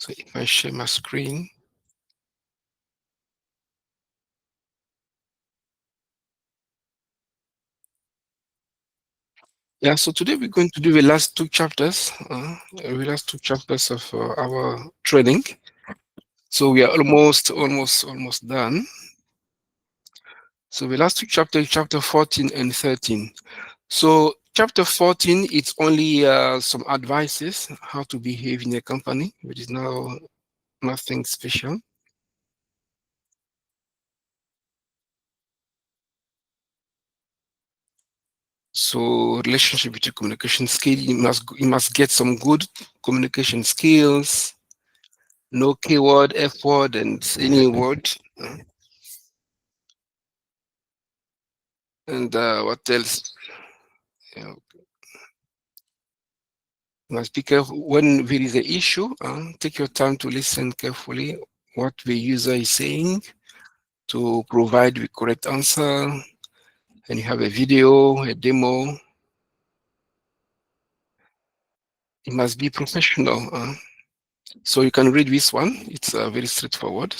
So if I share my screen, yeah, so today we're going to do the last two chapters, of our training. So we are almost done. So the last two chapters, chapter 14 and 13. So chapter 14, it's only some advices how to behave in a company, which is now nothing special. So relationship between communication skill, you must get some good communication skills, no keyword, F word, and any word. And what else? Yeah, you must be careful when there is an issue. Take your time to listen carefully what the user is saying to provide the correct answer. And you have a video, a demo. It must be professional. So you can read this one. It's very straightforward.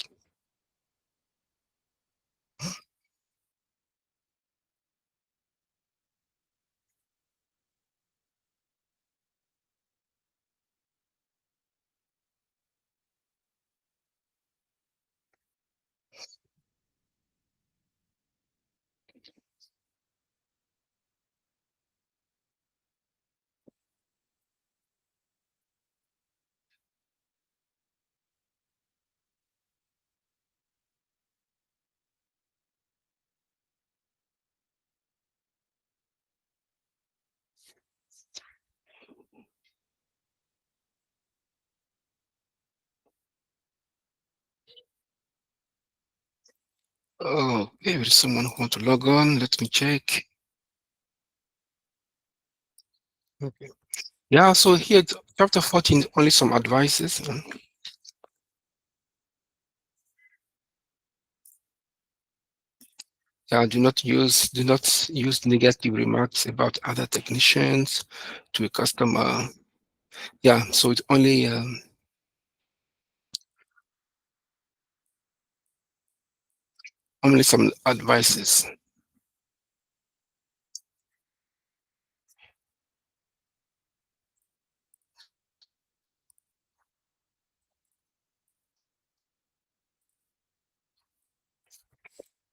Oh, okay, there's someone who wants to log on. Let me check. Okay. Yeah, so here, chapter 14, only some advices. Do not use negative remarks about other technicians to a customer. Yeah, so it's only some advices.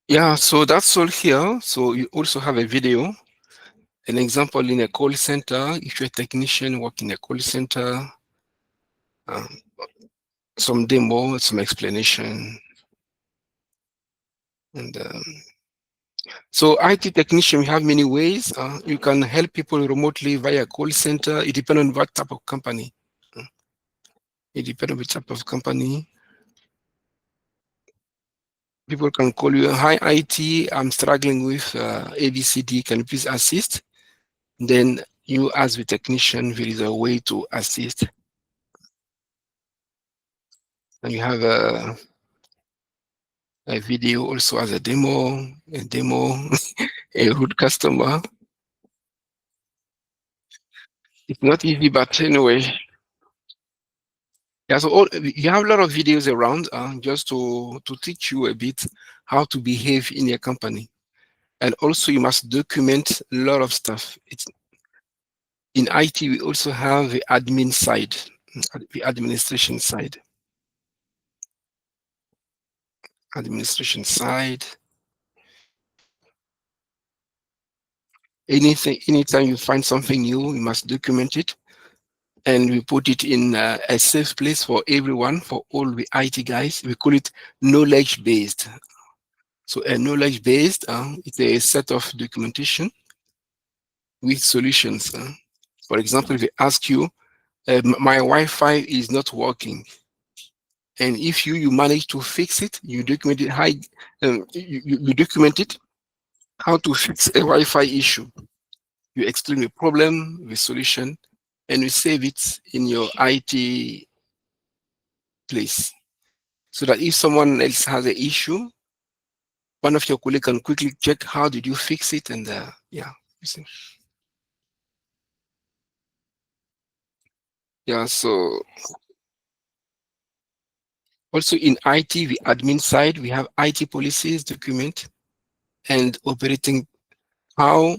Yeah, so that's all here. So you also have a video, an example in a call center. If you're a technician working in a call center, um, some demo, some explanation, and so IT technician, we have many ways. You can help people remotely via call center. It depends on what type of company. Uh, It depends on the type of company. People can call you, hi IT, I'm struggling with ABCD, can you please assist? Then you as the technician, there is a way to assist. And you have a video also as a demo, a rude customer. It's not easy, but anyway. Yeah, so you have a lot of videos around just to teach you a bit how to behave in your company. And also you must document a lot of stuff. It's in IT, we also have the admin side, the administration side. Administration side. Anytime you find something new, you must document it. And we put it in a safe place for everyone, for all the IT guys. We call it knowledge based. So a knowledge based, it's a set of documentation with solutions. For example, if they ask you, my Wi-Fi is not working, and if you manage to fix it, you document it. You document it how to fix a Wi-Fi issue. You explain the problem, the solution, and you save it in your IT place, so that if someone else has an issue, one of your colleagues can quickly check how did you fix it, and yeah, you see. Yeah, so Also in IT, the admin side, we have IT policies, document, and operating how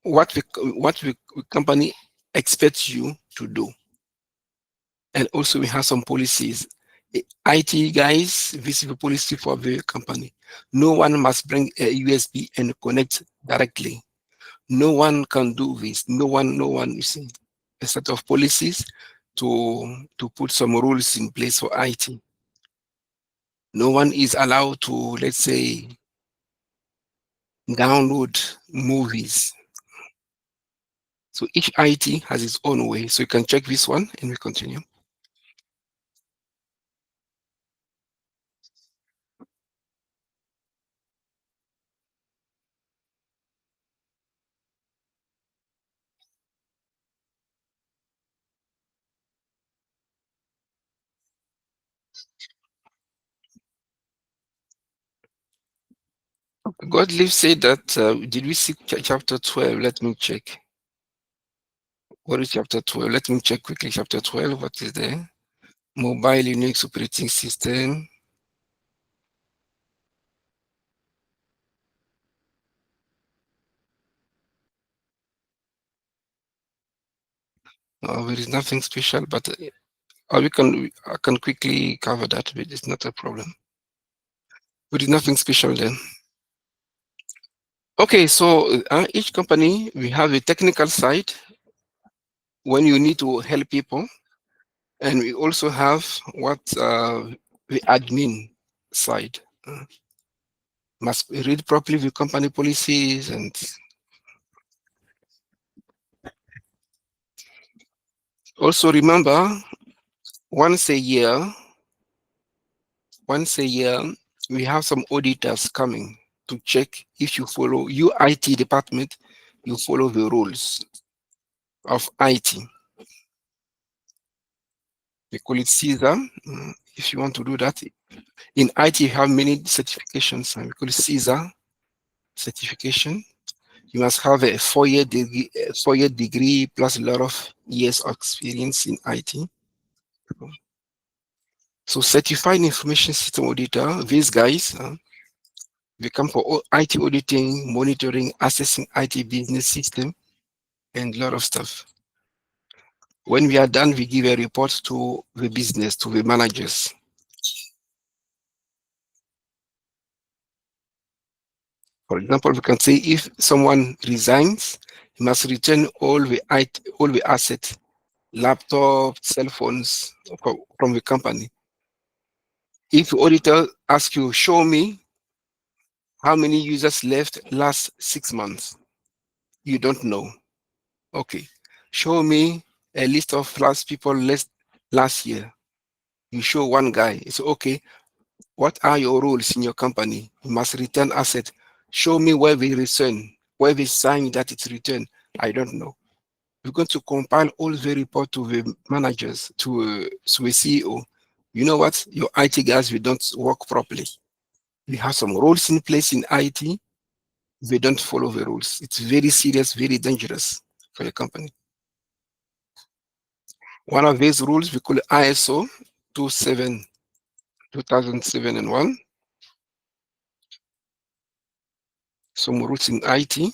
what the company expects you to do. And also we have some policies. IT guys, this is the policy for the company. No one must bring a USB and connect directly. No one can do this. No one, you see, a set of policies to put some rules in place for IT. No one is allowed to, let's say, download movies. So each IT has its own way. So you can check this one and we continue. Godlive said that, did we see chapter 12? Let me check. What is chapter 12? Let me check quickly. Chapter 12, what is there? Mobile Unix operating system. There is nothing special, but I can quickly cover that, but it's not a problem. There is nothing special then. Okay, so each company, we have a technical side when you need to help people, and we also have what the admin side. Must read properly the company policies, and also remember once a year, once a year, we have some auditors coming to check if you follow, your IT department, you follow the rules of IT. We call it CISA. If you want to do that, in IT, you have many certifications, and we call it CISA certification. You must have a 4-year degree plus a lot of years of experience in IT. So certified information system auditor, these guys, they come for IT auditing, monitoring, assessing IT business system, and a lot of stuff. When we are done, we give a report to the business, to the managers. For example, we can say if someone resigns, he must return all the assets, laptop, cell phones from the company. If the auditor asks you, show me how many users left last 6 months, you don't know. Okay. Show me a list of last people last year. You show one guy. It's okay. What are your rules in your company? You must return asset. Show me where we return, where we sign that it's returned. I don't know. We're going to compile all the report to the managers, to a CEO. You know what? Your IT guys, we don't work properly. We have some rules in place in IT. They don't follow the rules. It's very serious, very dangerous for your company. One of these rules we call ISO 2007 and 1. Some rules in IT.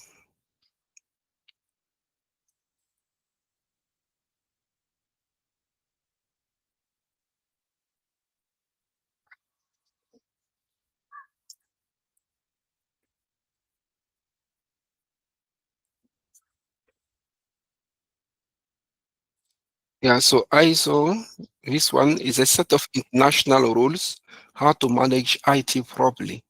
Yeah, so ISO, this one is a set of international rules how to manage IT properly.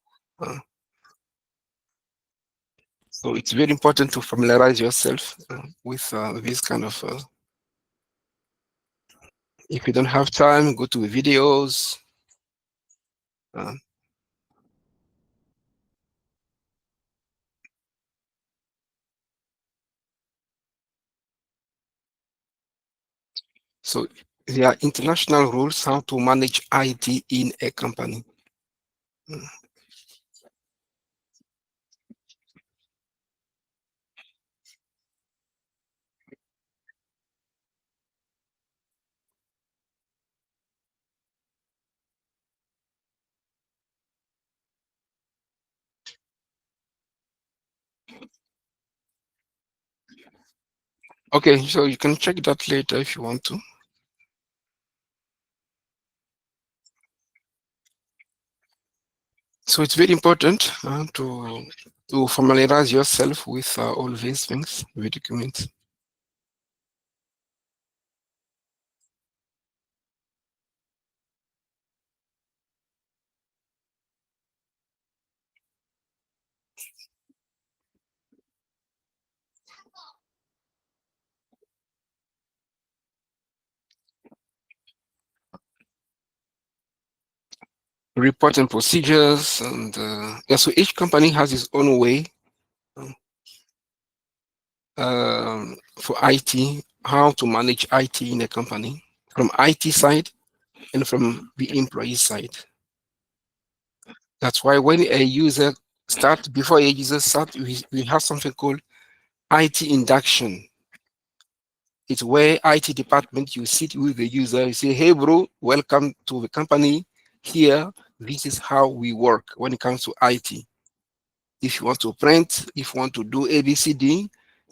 So it's very important to familiarize yourself with this kind of. If you don't have time, go to the videos. Uh, so there are international rules how to manage IT in a company. Mm. Okay, so you can check that later if you want to. So it's very important to familiarize yourself with all these things, the documents. Reporting procedures, and yeah, so each company has its own way for IT, how to manage IT in a company from IT side and from the employee side. That's why when a user before a user start, we have something called IT induction. It's where IT department, you sit with the user, you say, hey bro, welcome to the company. Here, this is how we work when it comes to IT. If you want to print, if you want to do ABCD,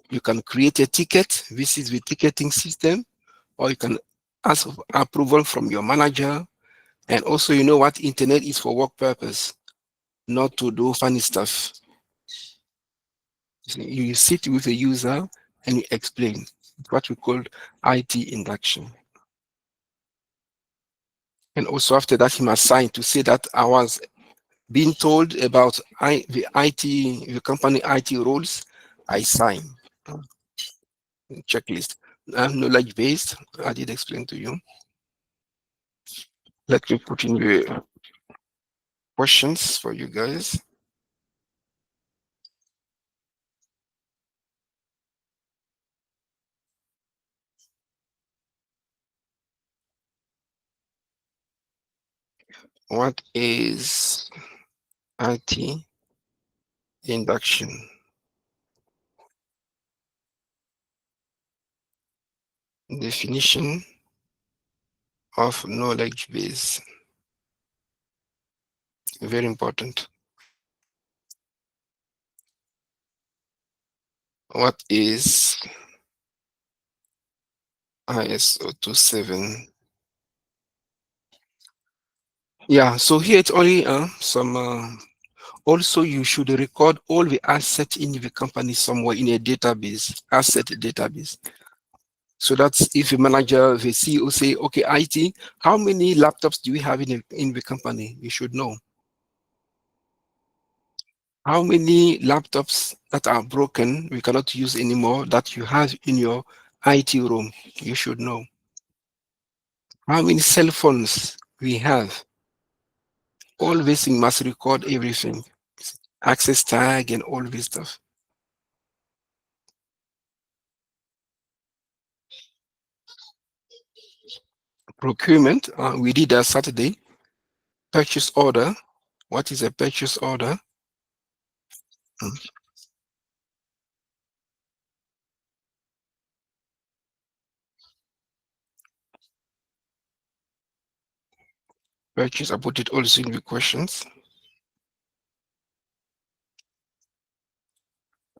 you can create a ticket. This is the ticketing system, or you can ask approval from your manager. And also, you know what internet is for work purpose, not to do funny stuff. You sit with the user and you explain. It's what we call IT induction. And also after that, he must sign to say that I was being told about the company IT rules. I sign. Checklist. Knowledge based. I did explain to you. Let me put in the questions for you guys. What is IT induction? Definition of knowledge base. Very important. What is ISO 27? Yeah, so here it's only some. Also, you should record all the assets in the company somewhere in a database, asset database. So that's if the manager, the CEO say, okay, IT, how many laptops do we have in the company? You should know. How many laptops that are broken, we cannot use anymore, that you have in your IT room? You should know. How many cell phones we have? All this thing must record everything. Access tag and all this stuff. Procurement, we did that Saturday. Purchase order. What is a purchase order? Mm. Purchase, I put it also in the questions.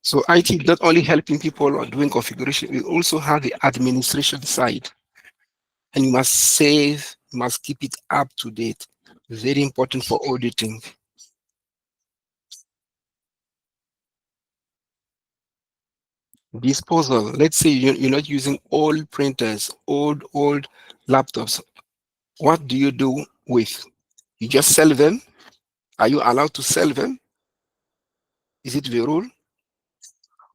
So IT is not only helping people on doing configuration, we also have the administration side. And you must save, you must keep it up to date. Very important for auditing. Disposal. Let's say you're not using old printers, old laptops. What do you do with? You just sell them? Are you allowed to sell them? Is it the rule?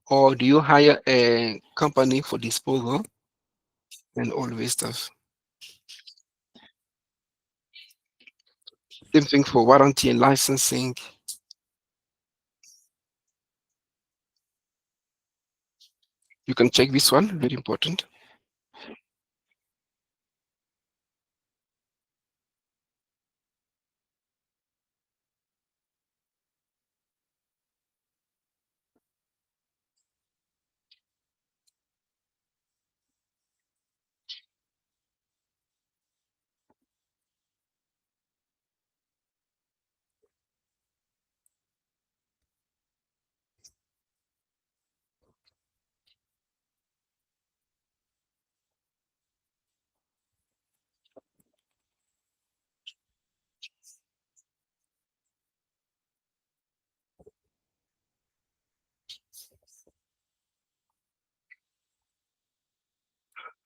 Or do you hire a company for disposal and all this stuff? Same thing for warranty and licensing. You can check this one, very important.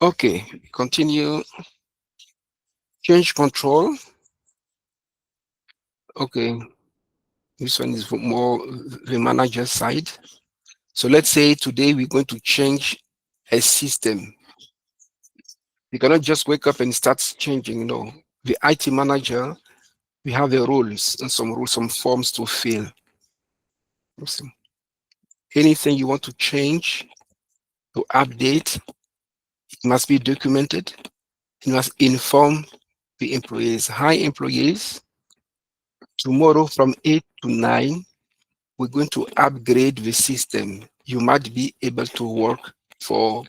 Okay, continue. Change control. Okay, this one is more the manager side. So let's say today we're going to change a system. You cannot just wake up and start changing. No, the IT manager, we have the rules, some forms to fill. Anything you want to change, to update, it must be documented. It must inform the employees. Hi, employees. Tomorrow from 8 to 9, we're going to upgrade the system. You might be able to work for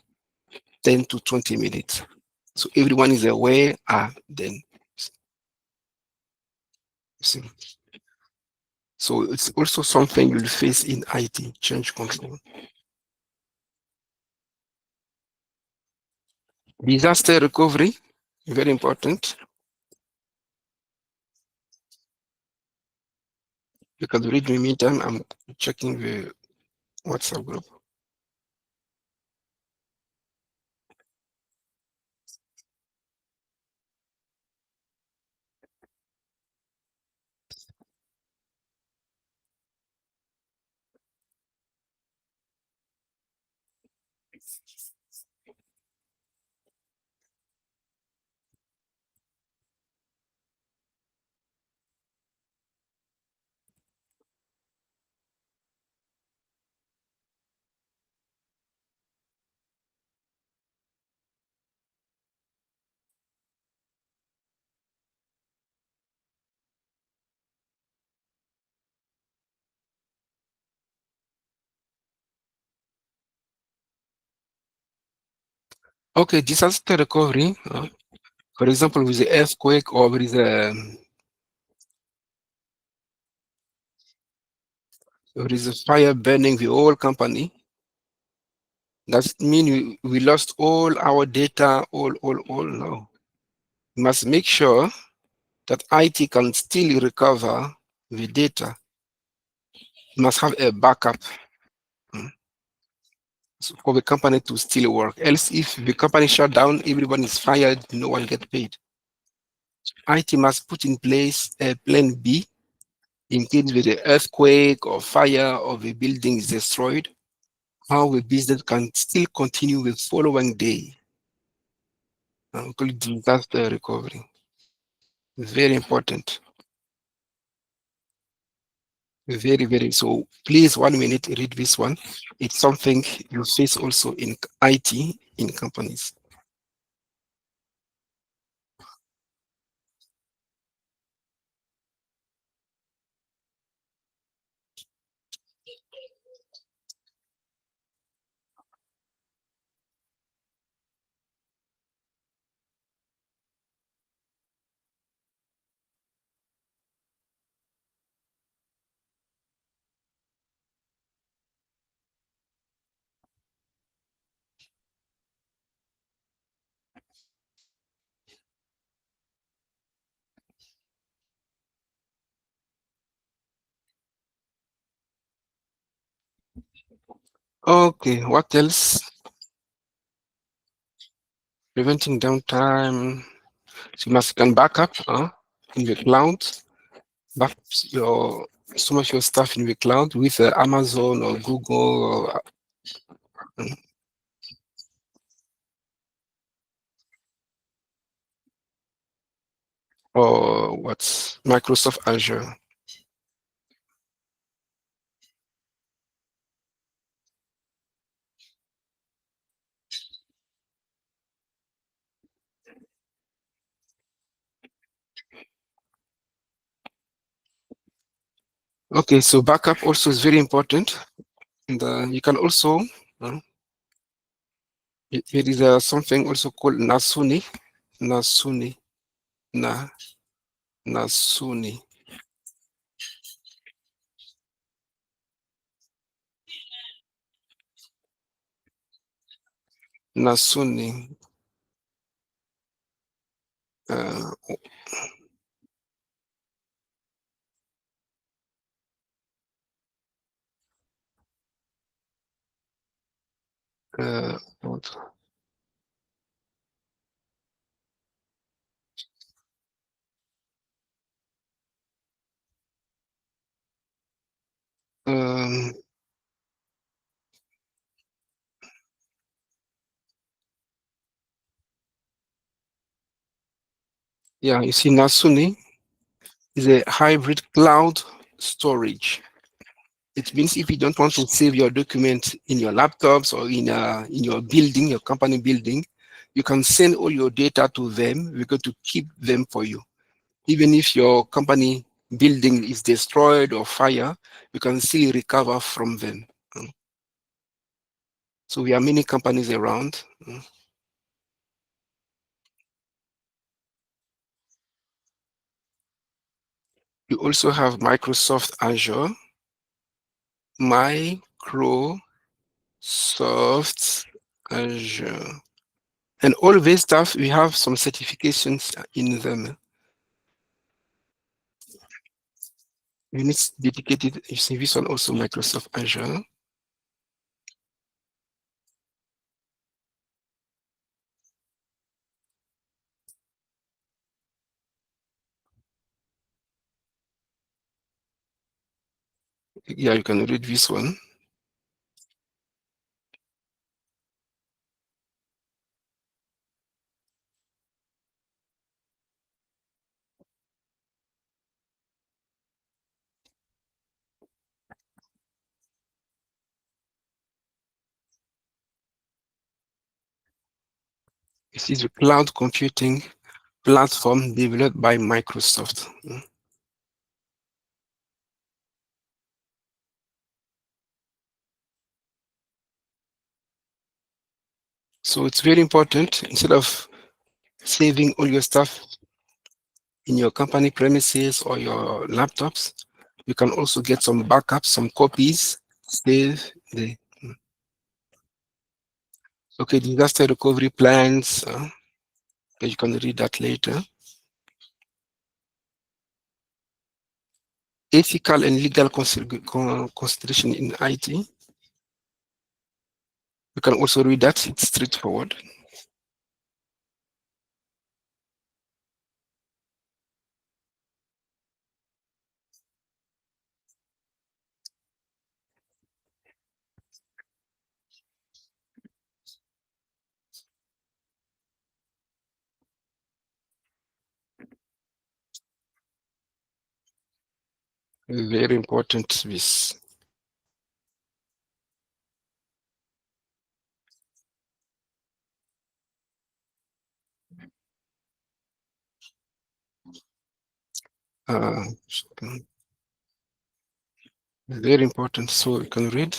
10 to 20 minutes. So everyone is aware, then see. So it's also something you'll face in IT, change control. Disaster recovery, very important. You can read me meantime, I'm checking the WhatsApp group. Okay, disaster recovery. For example, with the earthquake or there is a fire burning the whole company. That means we lost all our data, all. No. We must make sure that IT can still recover the data. We must have a backup for the company to still work. Else, if the company shut down, everyone is fired, no one get paid. IT must put in place a plan B in case with the earthquake or fire or the building is destroyed, how the business can still continue the following day. We call it disaster recovery. Very important. Very. So please, 1 minute, read this one. It's something you face also in IT in companies. Okay, what else? Preventing downtime. So you must can back up in the cloud, back your some of your stuff in the cloud with Amazon or Google or what's Microsoft Azure. Okay, so backup also is very important. And you can also, uh, there is something also called Nasuni. Nasuni. Na, Nasuni. Nasuni. Uh, what? Yeah, you see, Nasuni is a hybrid cloud storage. It means if you don't want to save your document in your laptops or in your building, your company building, you can send all your data to them. We're going to keep them for you. Even if your company building is destroyed or fire, you can still recover from them. So we have many companies around. You also have Microsoft Azure, Microsoft Azure. And all this stuff, we have some certifications in them. Units dedicated, you see this one also Microsoft Azure. Yeah, you can read this one. This is a cloud computing platform developed by Microsoft. So it's very important, instead of saving all your stuff in your company premises or your laptops, you can also get some backups, some copies, save the okay, disaster recovery plans. You can read that later. Ethical and legal consideration in IT. You can also read that, it's straightforward. Very important, this. Uh, Very important, so you can read.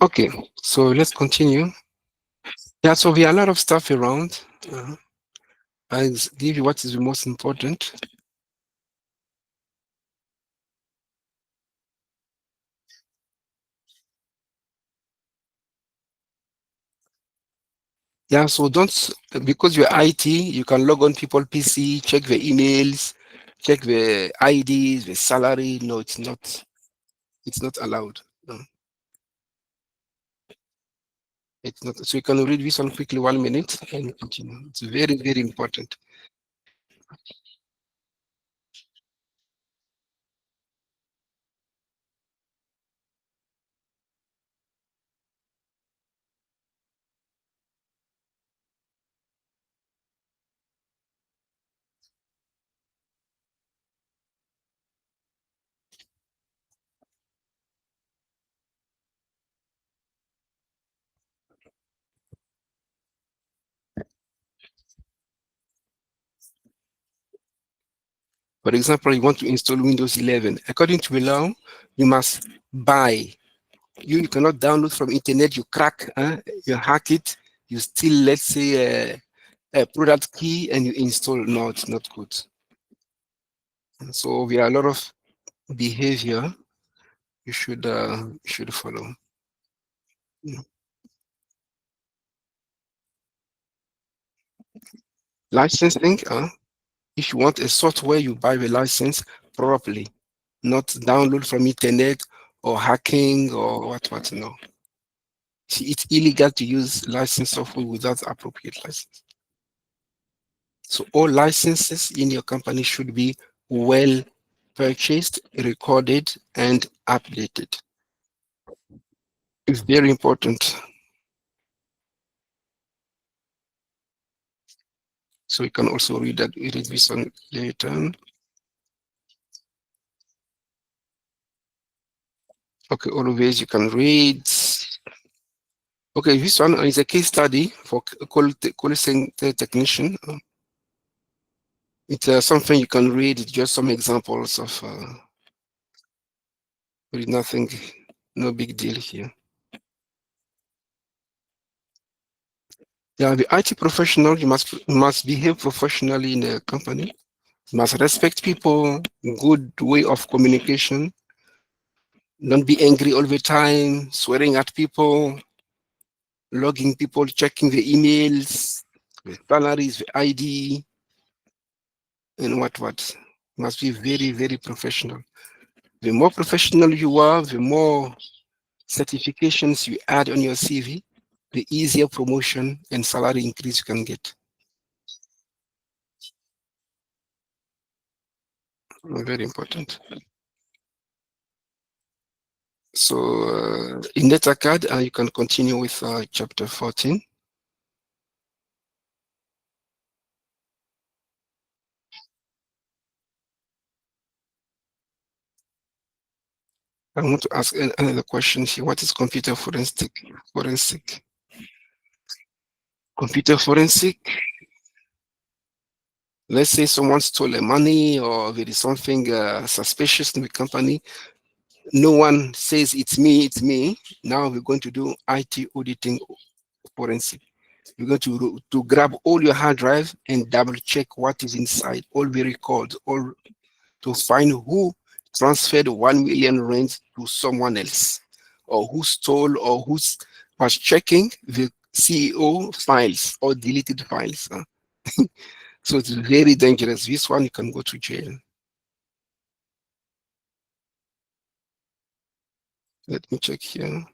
Okay, so let's continue. Yeah, so we have a lot of stuff around. I'll give you what is the most important. Yeah, so don't, because you're IT, you can log on people PC, check the emails, check the IDs, the salary. No, it's not allowed. No, it's not. So you can read this one quickly, 1 minute, and continue. It's very, very important. For example, you want to install Windows 11. According to the law, you must buy. You cannot download from internet. You crack, you hack it. You steal, let's say, a product key, and you install. No, it's not good. So there are a lot of behavior you should follow. Mm. Licensing, if you want a software, you buy the license properly, not download from internet or hacking or what. No, see, it's illegal to use licensed software without appropriate license. So all licenses in your company should be well purchased, recorded, and updated. It's very important. So you can also read this one later. Okay, always you can read. Okay, this one is a case study for call center technician. It's something you can read, just some examples of, really nothing, no big deal here. Yeah, the IT professional, you must behave professionally in the company. You must respect people, good way of communication. Don't be angry all the time, swearing at people, logging people, checking the emails, the salaries, the ID, and what. Must be very, very professional. The more professional you are, the more certifications you add on your CV, the easier promotion and salary increase you can get. Very important. So in NetAcad, you can continue with chapter 14. I want to ask another question here. What is computer forensic? Forensic. Computer forensic. Let's say someone stole the money or there is something suspicious in the company. No one says it's me, it's me. Now we're going to do IT auditing forensic. We're going to grab all your hard drive and double check what is inside, all the records, all to find who transferred 1 million rands to someone else, or who stole, or who was checking the CEO files or deleted files. So it's very dangerous. This one you can go to jail. Let me check here.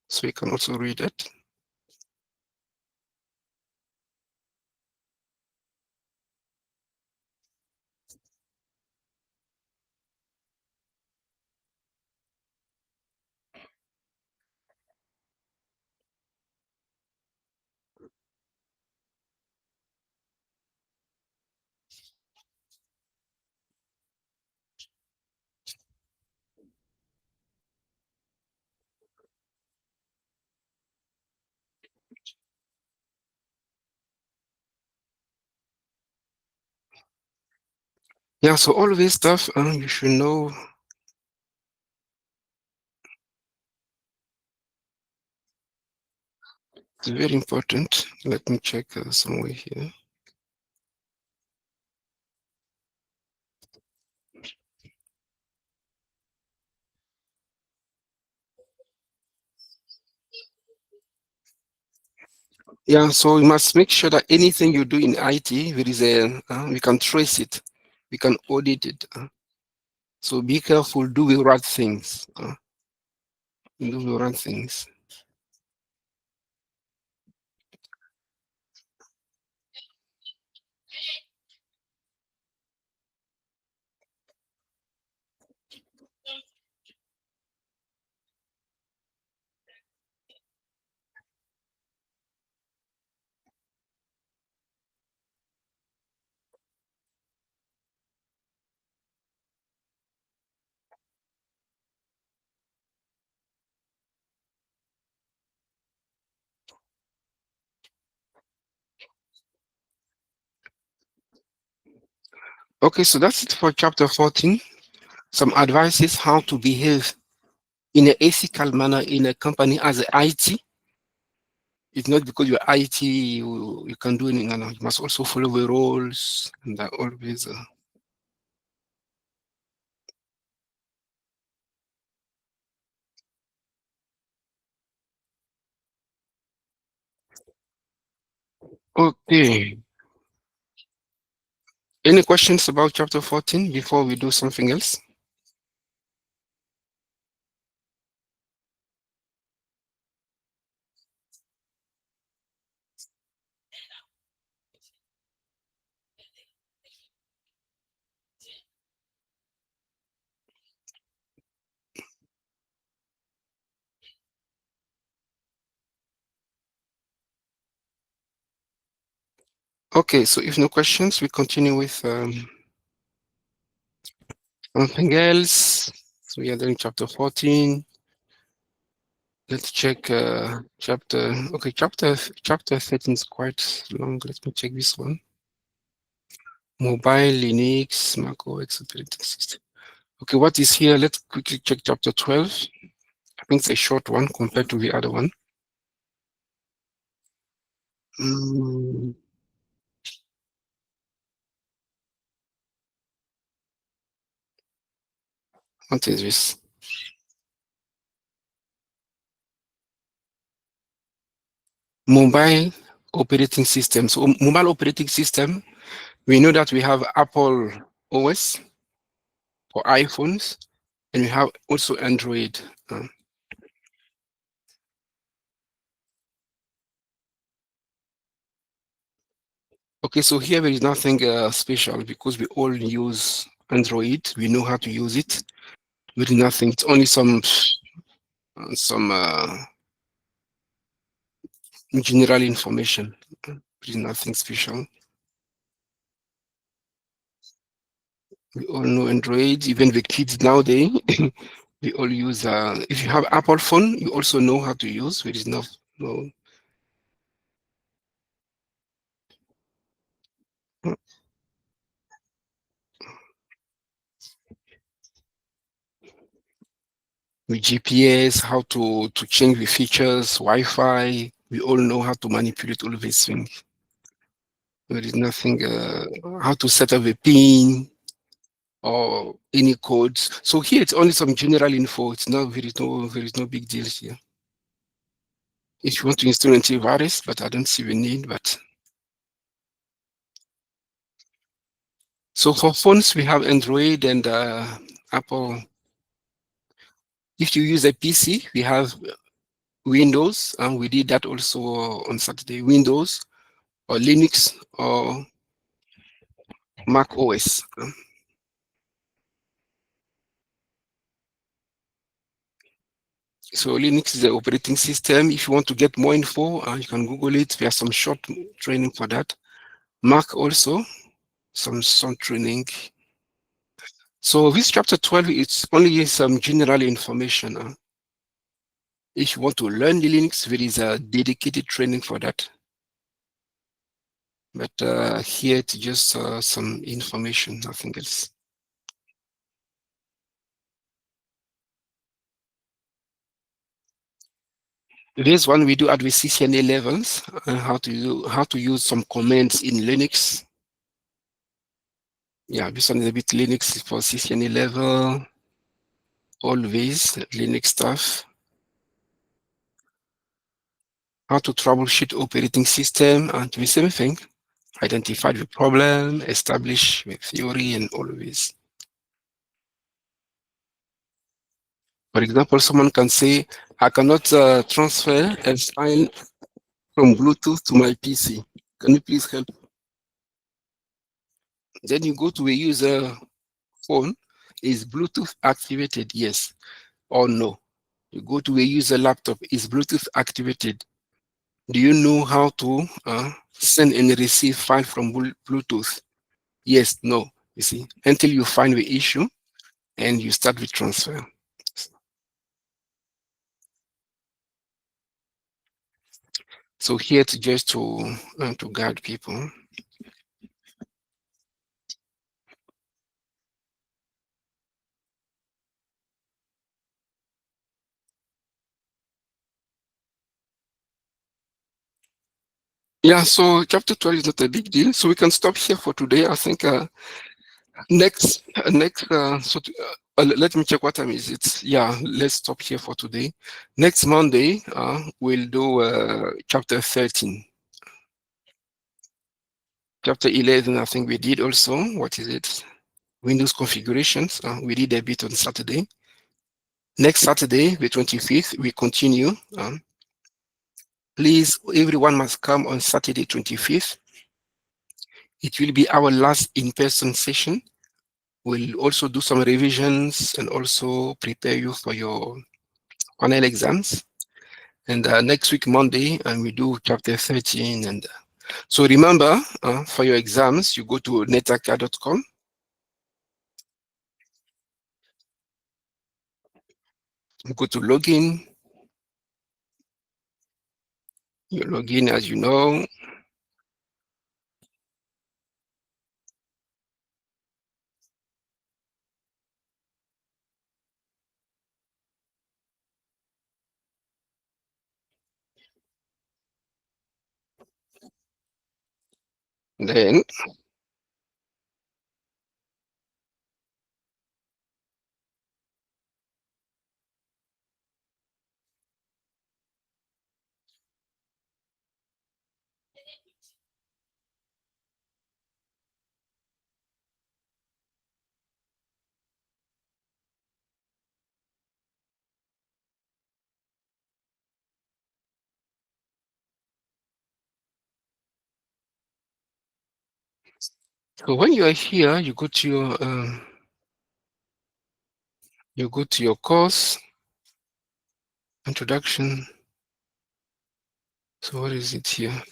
So you can also read it. Yeah, so all this stuff you should know. It's very important. Let me check somewhere here. Yeah, so we must make sure that anything you do in IT, there is we can trace it, we can audit it. So be careful, do the right things. Do the right things. Okay, so that's it for chapter 14. Some advices how to behave in an ethical manner in a company as an IT. It's not because you're IT you can do anything. No, you must also follow the rules and always. Okay. Any questions about chapter 14 before we do something else? Okay, so if no questions, we continue with something else. So we are doing chapter 14. Let's check chapter. Okay, chapter 13 is quite long. Let me check this one. Mobile, Linux, Mac OS operating system. Okay, what is here? Let's quickly check chapter 12. I think it's a short one compared to the other one. Mm, what is this? Mobile operating system. So mobile operating system, we know that we have Apple OS for iPhones, and we have also Android. Okay, so here there is nothing special because we all use Android. We know how to use it. There is nothing. It's only some general information. There is nothing special. We all know Android. Even the kids nowadays, we all use. If you have Apple phone, you also know how to use. There is no. With GPS, how to change the features, Wi-Fi. We all know how to manipulate all of these things. There is nothing. How to set up a pin or any codes. So here it's only some general info. It's not there is no big deal here. If you want to install antivirus, but I don't see the need. But so for phones, we have Android and Apple. If you use a PC, we have Windows, and we did that also on Saturday. Windows or Linux or Mac OS. So Linux is the operating system. If you want to get more info, you can Google it. There's some short training for that. Mac also, some training. So this chapter 12, it's only some general information. If you want to learn the Linux, there is a dedicated training for that. But here it's just some information, nothing else. This one we do at the CCNA levels, how to use some commands in Linux. Yeah, this one is a bit Linux for CCNA level. Always Linux stuff. How to troubleshoot operating system and the same thing. Identify the problem, establish the theory, and all of this. For example, someone can say, I cannot transfer a file from Bluetooth to my PC. Can you please help? Then you go to a user phone. Is Bluetooth activated? Yes or no. You go to a user laptop. Is Bluetooth activated? Do you know how to send and receive file from Bluetooth? Yes, no. You see, until you find the issue and you start with transfer. So here it's just to guide people. Yeah, so chapter 12 is not a big deal. So we can stop here for today. I think next, let me check what time is it. Yeah, let's stop here for today. Next Monday, we'll do chapter 13. Chapter 11, I think we did also. What is it? Windows configurations. We did a bit on Saturday. Next Saturday, the 25th, we continue. Please, everyone must come on Saturday 25th. It will be our last in-person session. We'll also do some revisions and also prepare you for your final exams. And next week, Monday, and we do chapter 13. And so remember, for your exams, you go to netaka.com. You go to login. You log in as you know. Then so when you are here, you go to your course introduction. So what is it here?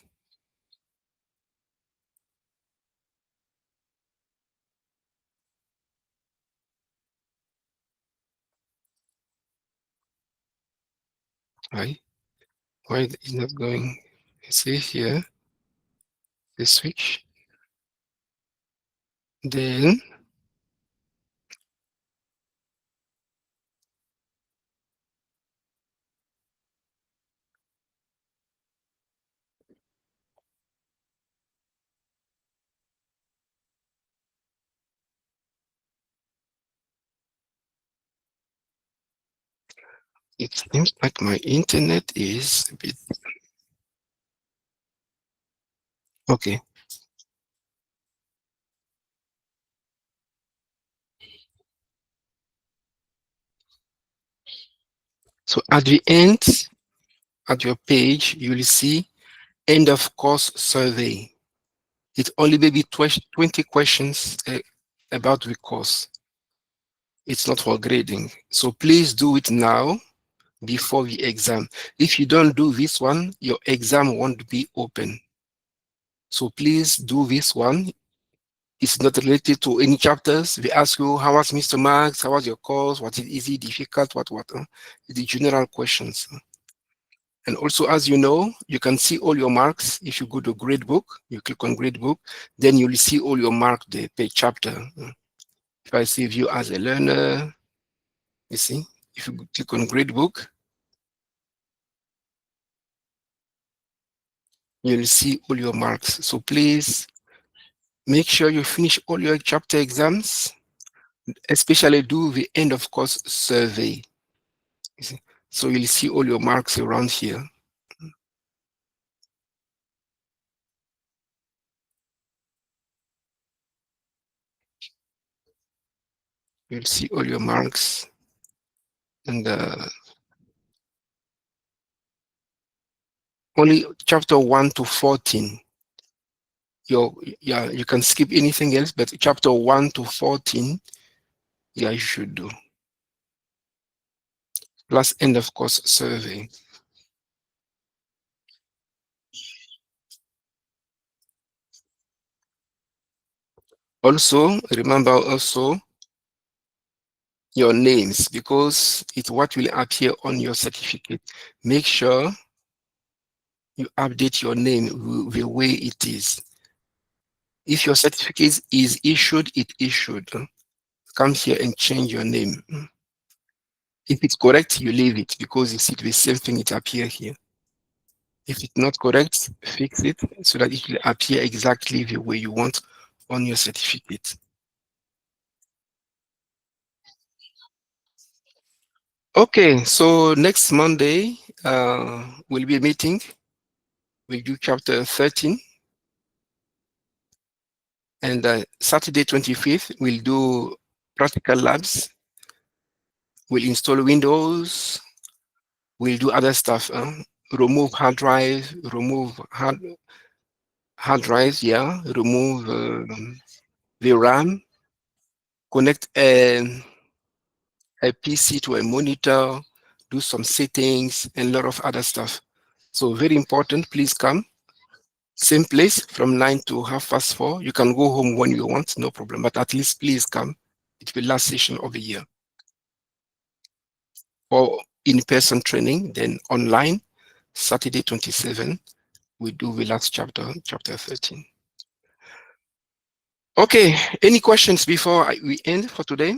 Why? Why is not going? See here, the switch. Then it seems like my internet is a bit okay. So at the end, at your page, you will see end of course survey. It only maybe 20 questions about the course. It's not for grading. So please do it now before the exam. If you don't do this one, your exam won't be open. So please do this one. It's not related to any chapters. They ask you, how was Mr. Marks? How was your course? Was it easy, difficult? What? The general questions. And also, as you know, you can see all your marks. If you go to gradebook, you click on gradebook, then you'll see all your marks there per chapter. If I see view as a learner, you see, if you click on gradebook, you'll see all your marks. So please make sure you finish all your chapter exams, especially do the end of course survey. You see? So you'll see all your marks around here. You'll see all your marks and only chapter 1 to 14. Yeah, you can skip anything else, but chapter 1 to 14, yeah, you should do. Plus end of course survey. Also, remember also your names, because it's what will appear on your certificate. Make sure you update your name the way it is. If your certificate is issued, it issued. Come here and change your name. If it's correct, you leave it because it's the same thing, it appears here. If it's not correct, fix it so that it will appear exactly the way you want on your certificate. Okay, so next Monday will be a meeting. We'll do chapter 13. And Saturday 25th, we'll do practical labs. We'll install Windows. We'll do other stuff. Remove hard drive, remove hard drives, yeah. Remove the RAM. Connect a PC to a monitor. Do some settings and a lot of other stuff. So very important, please come. Same place from 9 to 4:30. You can go home when you want, no problem. But at least please come. It will be last session of the year. For in-person training, then online, Saturday 27, we do the last chapter, chapter 13. Okay, any questions before we end for today?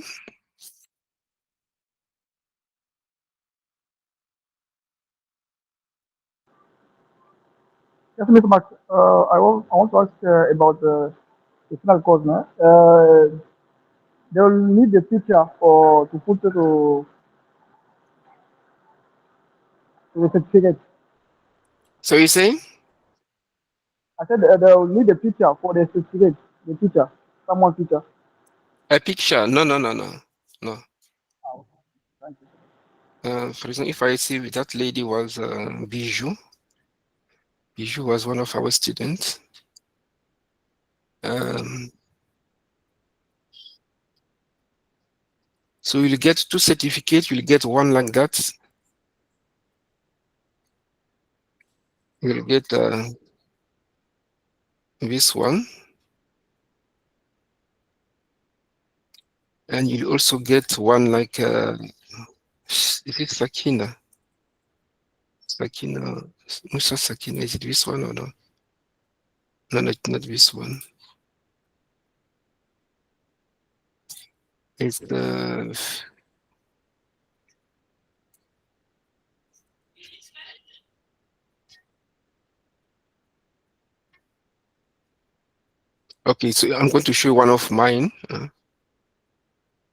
Yes, Mr. Max, I want to ask about the final course. No? They will need the teacher for to put to the certificate. So you say I said they will need the teacher for the certificate. The teacher, someone teacher. a picture? No, no, no, no, no. Oh, thank you. For example, if I see that lady was Bijou. Bijou was one of our students. Um, so you'll get 2 certificates. You'll get one like that. You'll get this one, and you'll also get one like is it Sakina? Sakina, Musa Sakina. Is it this one or no? No, not this one. It's the okay. So I'm going to show you one of mine.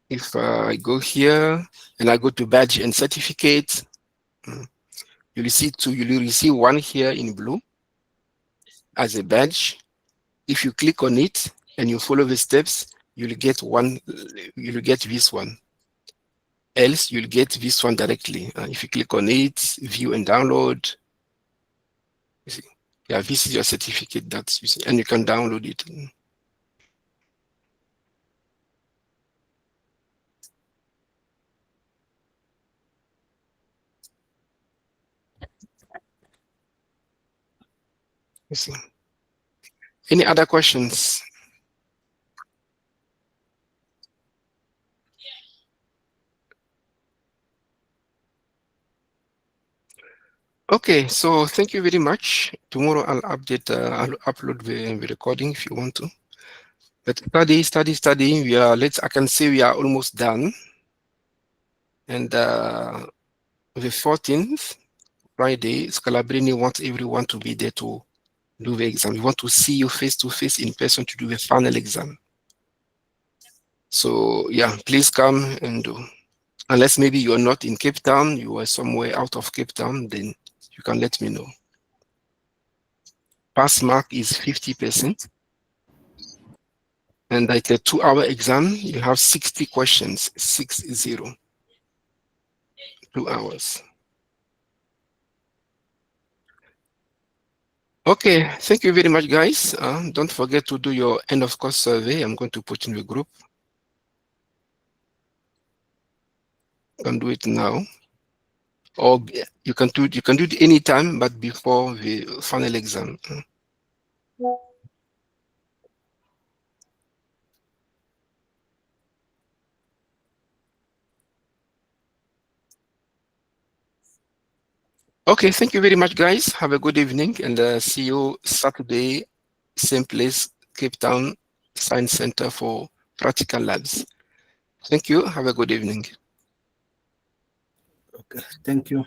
If I go here and I go to badge and certificate, you'll see two. You'll see one here in blue as a badge. If you click on it and you follow the steps, you'll get one. You'll get this one. Else, you'll get this one directly. If you click on it, view and download. You see, yeah, this is your certificate. That's you see, and you can download it. You see. Any other questions? Okay, so thank you very much. Tomorrow I'll upload the recording if you want to. But study. I can say we are almost done. And the 14th, Friday, Scalabrini wants everyone to be there to do the exam. We want to see you face to face in person to do the final exam. So yeah, please come and do. Unless maybe you're not in Cape Town, you are somewhere out of Cape Town, then you can let me know. Pass mark is 50%. And like a 2-hour exam, you have 60 questions, 60, 2 hours. Okay, thank you very much, guys. Don't forget to do your end of course survey. I'm going to put in the group. You can do it now, or you can do it anytime, but before the final exam. Okay, thank you very much, guys. Have a good evening, and see you Saturday, same place, Cape Town Science Center for practical labs. Thank you. Have a good evening. Okay, thank you.